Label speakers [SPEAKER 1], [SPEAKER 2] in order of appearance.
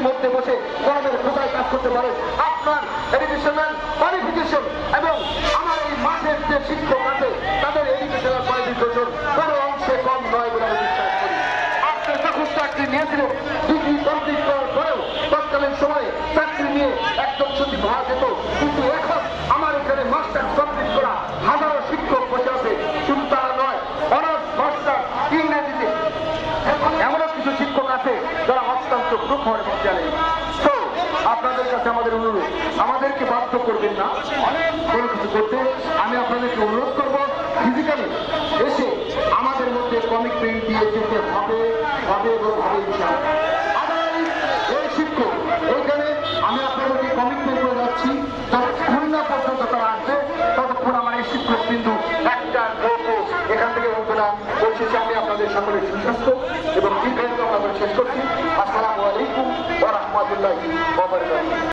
[SPEAKER 1] মধ্যে বসে কলমের খোঁজায় কাজ করতে পারে। আপনার এডুকেশনাল কোয়ালিফিকেশন এবং আমার এই মাঠের যে শিক্ষক আছে তাদের এডুকেশনাল কোয়ালিফিকেশন কোনো অংশে কম নয় বলে আমি বিশ্বাস করি। আপনি যখন চাকরি নিয়েছিলেন ডিগ্রি কমপ্লিট করার পরেও তৎকালীন সময়ে চাকরি নিয়ে একদম সত্যি ভাবা যেত, কিন্তু এখন আমার এখানে মাস্টার্স কমপ্লিট করা হাজারো শিক্ষক বসে আছে। শুধু তারা নয়, অনার্স মাস্টার ইংরেজিতে এমনও কিছু শিক্ষক আছে যারা অত্যন্ত গ্রুপ হওয়ার জানে। তো আপনাদের কাছে আমাদের অনুরোধ, আমাদেরকে বাধ্য করবেন না কোনো কিছু করতে। আমি আপনাদেরকে অনুরোধ করবো ফিজিক্যালি এসে আমাদের মধ্যে কমিটমেন্ট দিয়ে যেতে হবে এবং হবে ইনশাআল্লাহ। এই শিক্ষক এইখানে আমি আপনাদেরকে কমিটমেন্ট করে যাচ্ছি, যতক্ষণ না পর্যন্ত তারা আসবে ততক্ষণ আমার এই শিক্ষক বিন্দু একটা লোকও এখান থেকে উঠবে না। পরিশেষে আমি আপনাদের সকলের সুস্বাস্থ্য এবং দীর্ঘায়ু কামনা করে শেষ করছি। আসসালামু আলাইকুম ওয়া রাহমাতুল্লাহি ওয়া বারাকাতুহু।